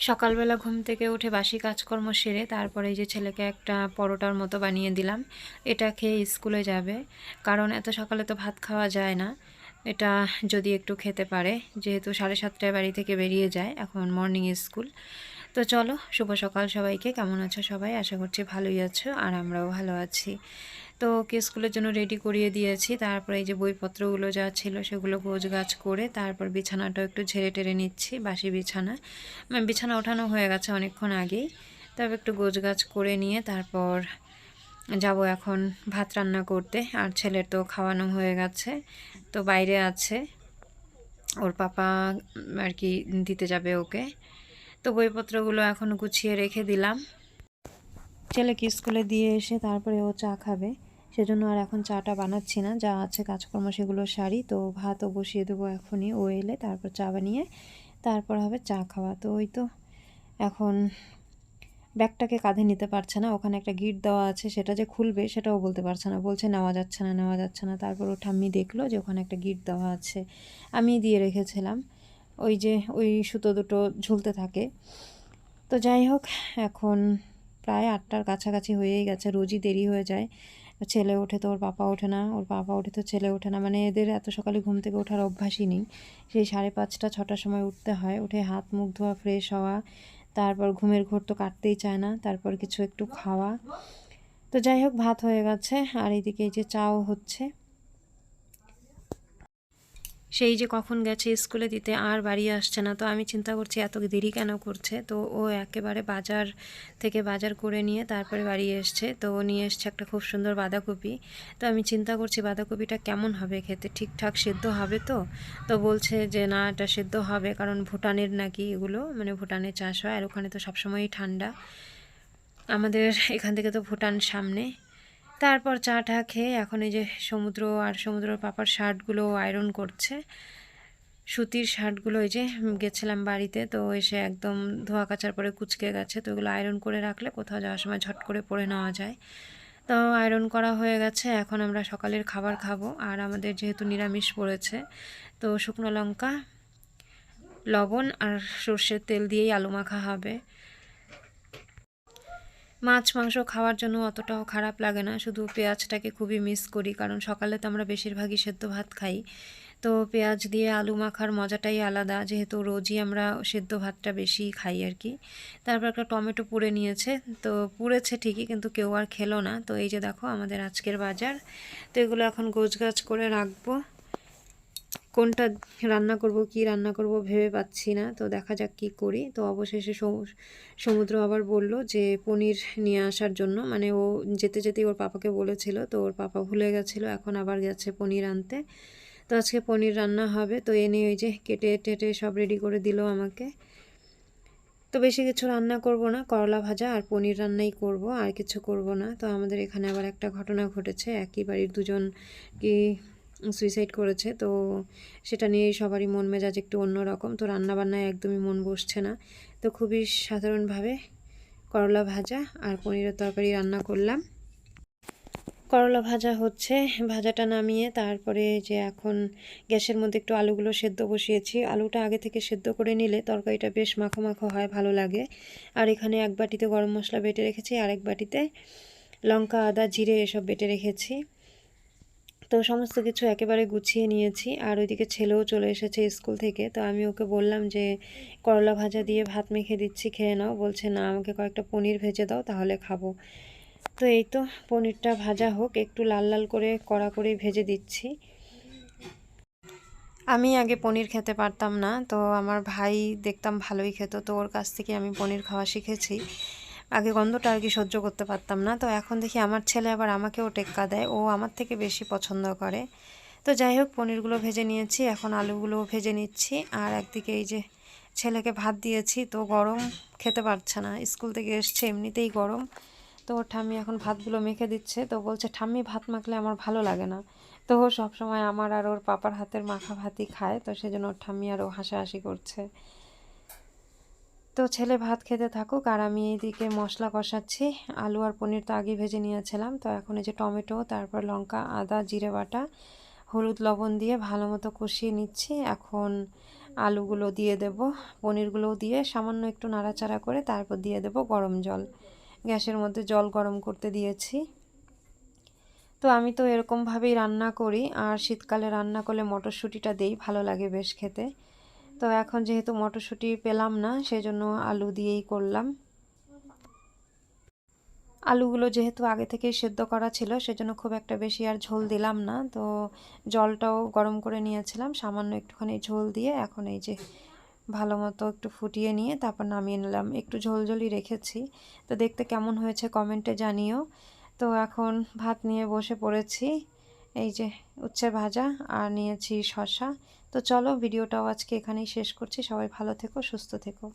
সকালবেলা ঘুম থেকে উঠে বাসি কাজকর্ম সেরে তারপরে এই যে ছেলেকে একটা পরোটার মতো বানিয়ে দিলাম। এটা খেয়ে স্কুলে যাবে, কারণ এত সকালে তো ভাত খাওয়া যায় না। এটা যদি একটু খেতে পারে, যেহেতু 7:30টায় বাড়ি থেকে বেরিয়ে যায়, এখন মর্নিং স্কুল। তো চলো, শুভ সকাল সবাইকে। কেমন আছো সবাই? আশা করছি ভালোই আছো, আর আমরাও ভালো আছি। তো ওকে স্কুলের জন্য রেডি করিয়ে দিয়েছি। তারপরে এই যে বইপত্রগুলো যা ছিল সেগুলো গোছগাছ করে তারপর বিছানাটাও একটু ঝেড়ে টেরে নিচ্ছি। বাসি বিছানা, বিছানা ওঠানো হয়ে গেছে অনেকক্ষণ আগেই। তবে একটু গোছগাছ করে নিয়ে তারপর যাব এখন ভাত রান্না করতে। আর ছেলের তো খাওয়ানো হয়ে গেছে, তো বাইরে আছে, ওর পাপা আর কি দিতে যাবে ওকে। তো বইপত্রগুলো এখন গুছিয়ে রেখে দিলাম। ছেলেকে স্কুলে দিয়ে এসে তারপরে ও চা খাবে, সেজন্য আর এখন চাটা বানাচ্ছি না। যা আছে কাজকর্ম সেগুলো সারি। তো ভাতও বসিয়ে দেবো এখনই, ও এলে তারপর চা বানিয়ে তারপর হবে চা খাওয়া। তো ওই তো এখন ব্যাগটাকে কাঁধে নিতে পারছে না, ওখানে একটা গিট দেওয়া আছে, সেটা যে খুলবে সেটাও বলতে পারছে না, বলছে নেওয়া যাচ্ছে না নেওয়া যাচ্ছে না। তারপর ও ঠাম্মি দেখলো যে ওখানে একটা গিট দেওয়া আছে, আমি দিয়ে রেখেছিলাম। ওই যে ওই সুতো দুটো ঝুলতে থাকে। তো যাই হোক, এখন প্রায় 8টার কাছাকাছি হয়েই গেছে। রোজই দেরি হয়ে যায়, ছেলে ওঠে তো ওর পাপা ওঠে না, ওর পাপা ওঠে তো ছেলে ওঠে না। মানে এদের এত সকালে ঘুম থেকে ওঠার অভ্যাসই নেই। সেই 5:30 6টার সময় উঠতে হয়, উঠে হাত মুখ ধোয়া, ফ্রেশ হওয়া, তারপর ঘুমের ঘোর তো কাটতেই চায় না, তারপর কিছু একটু খাওয়া। তো যাই হোক, ভাত হয়ে গেছে আর এইদিকে এই যে চাও হচ্ছে। সেই যে কখন গেছে স্কুলে দিতে আর বাড়ি আসছে না। তো আমি চিন্তা করছি এত দেরি কেন করছে। তো ও একেবারে বাজার থেকে বাজার করে নিয়ে তারপরে বাড়ি এসছে। তো ও নিয়ে এসছে একটা খুব সুন্দর বাঁধাকপি। তো আমি চিন্তা করছি বাঁধাকপিটা কেমন হবে খেতে, ঠিকঠাক সেদ্ধ হবে তো? তো বলছে যে না, এটা সেদ্ধ হবে, কারণ ভুটানের নাকি এগুলো, মানে ভুটানে চাষ হয়, আর ওখানে তো সবসময়ই ঠান্ডা। আমাদের এখান থেকে তো ভুটান সামনে। তারপর চা টা খেয়ে এখন এই যে সমুদ্র পাপার শার্টগুলো আয়রন করছে, সুতির শার্টগুলো। এই যে গেছিলাম বাড়িতে, তো এসে একদম ধোয়া কাচার পরে কুচকে গেছে, তো এগুলো আয়রন করে রাখলে কোথাও যাওয়ার সময় ঝট করে পরে নেওয়া যায়। তো আয়রন করা হয়ে গেছে, এখন আমরা সকালের খাবার খাবো। আর আমাদের যেহেতু নিরামিষ পড়েছে, তো শুকনো লঙ্কা, লবণ আর সর্ষের তেল দিয়েই আলু মাখা হবে। মাছ মাংস খাওয়ার জন্য অতটাও খারাপ লাগে না, শুধু পেঁয়াজটাকে খুবই মিস করি, কারণ সকালে তো আমরা বেশিরভাগই সেদ্ধ ভাত খাই। তো পেঁয়াজ দিয়ে আলু মাখার মজাটাই আলাদা, যেহেতু রোজই আমরা সেদ্ধ ভাতটা বেশি খাই আর কি। তারপর একটা টমেটো পুড়ে নিয়েছে, তো পুড়েছে ঠিকই, কিন্তু কেউ আর খেলো না। তো এই যে দেখো আমাদের আজকের বাজার। তো এগুলো এখন গোছগাছ করে রাখবো। কোনটা রান্না করব, কি রান্না করব ভেবে পাচ্ছি না। তো দেখা যাক কি করি। তো অবশেষে সমুদ্র আবার বলল যে পনির নিয়ে আসার জন্য, মানে ও যেতে যেতেই ওর পাপাকে বলেছিল, তো ওর পাপা ভুলে গেছিলো, এখন আবার গেছে পনির আনতে। তো আজকে পনির রান্না হবে। তো এনে ওই যে কেটে টেটে সব রেডি করে দিল আমাকে। তো বেশি কিছু রান্না করব না, করলা ভাজা আর পনির রান্নাই করব, আর কিছু করব না। তো আমাদের এখানে আবার একটা ঘটনা ঘটেছে, একই বাড়ির দুজন কি সুইসাইড করেছে। তো সেটা নিয়েই সবারই মন মেজাজ একটু অন্যরকম। তো রান্নাবান্নায় একদমই মন বসছে না। তো খুবই সাধারণভাবে করলা ভাজা আর পনিরের তরকারি রান্না করলাম। করলা ভাজা হচ্ছে, ভাজাটা নামিয়ে তারপরে যে এখন গ্যাসের মধ্যে একটু আলুগুলো সেদ্ধ বসিয়েছি। আলুটা আগে থেকে সেদ্ধ করে নিলে তরকারিটা বেশ মাখো মাখো হয়, ভালো লাগে। আর এখানে এক বাটিতে গরম মশলা বেটে রেখেছি, আরেক বাটিতে লঙ্কা আদা জিরে এসব বেটে রেখেছি। তো সমস্ত কিছু একেবারে গুছিয়ে নিয়েছি। আর ওইদিকে ছেলেও চলে এসেছে স্কুল থেকে। তো আমি ওকে বললাম যে করলা ভাজা দিয়ে ভাত মেখে দিচ্ছি, খেয়ে নাও। বলছে না, আমাকে কয়েকটা পনির ভেজে দাও, তাহলে খাবো। তো এই তো পনিরটা ভাজা হোক, একটু লাল লাল করে কড়া করে ভেজে দিচ্ছি। আমি আগে পনির খেতে পারতাম না, তো আমার ভাই দেখতাম ভালোই খেত, তো ওর কাছ থেকে আমি পনির খাওয়া শিখেছি। আগে গন্ধটা আর কি সহ্য করতে পারতাম না, তো এখন দেখি আমার ছেলে আবার আমাকেও টেক্কা দেয়, ও আমার থেকে বেশি পছন্দ করে। তো যাই হোক, পনিরগুলো ভেজে নিয়েছি, এখন আলুগুলোও ভেজে নিচ্ছি। আর একদিকে এই যে ছেলেকে ভাত দিয়েছি, তো গরম খেতে পারছে না, স্কুল থেকে এসছে এমনিতেই গরম। তো ওর ঠাম্মি এখন ভাতগুলো মেখে দিচ্ছে। তো বলছে ঠাম্মি ভাত মাখলে আমার ভালো লাগে না। তো ও সবসময় আমার আর ওর পাপার হাতের মাখা ভাতই খায়, তো সেজন্য ওর ঠাম্মি আরও হাসাহাসি করছে। তো ছেলে ভাত খেতে থাকুক, আর আমি এইদিকে মশলা কষাচ্ছি। আলু আর পনির তো আগে ভেজে নিয়েছিলাম, তো এখন এই যে টমেটো, তারপর লঙ্কা আদা জিরে বাটা, হলুদ লবণ দিয়ে ভালো মতো কষিয়ে নিচ্ছি। এখন আলুগুলো দিয়ে দেব, পনিরগুলোও দিয়ে সামান্য একটু নাড়াচাড়া করে তারপর দিয়ে দেব গরম জল। গ্যাসের মধ্যে জল গরম করতে দিয়েছি। তো আমি তো এরকমভাবেই রান্না করি, আর শীতকালে রান্না করলে মটরশুঁটিটা দেই, ভালো লাগে বেশ খেতে। তো এখন যেহেতু মটরশুঁটি পেলাম না, সেজন্য আলু দিয়েই করলাম। আলুগুলো যেহেতু আগে থেকেই সেদ্ধ করা ছিল, সেজন্য খুব একটা বেশি আর ঝোল দিলাম না। তো জলটাও গরম করে নিয়েছিলাম, সামান্য একটুখানি ঝোল দিয়ে এখন এই যে ভালো মতো একটু ফুটিয়ে নিয়ে তারপর নামিয়ে নিলাম। একটু ঝোলঝোলই রেখেছি। তো দেখতে কেমন হয়েছে কমেন্টে জানিও। তো এখন ভাত নিয়ে বসে পড়েছি। এই যে উচ্ছে ভাজা আর নিয়েছি শসা। তো চলো ভিডিওটাও আজকে এখানেই শেষ করছি। সবাই ভালো থেকো, সুস্থ থেকো।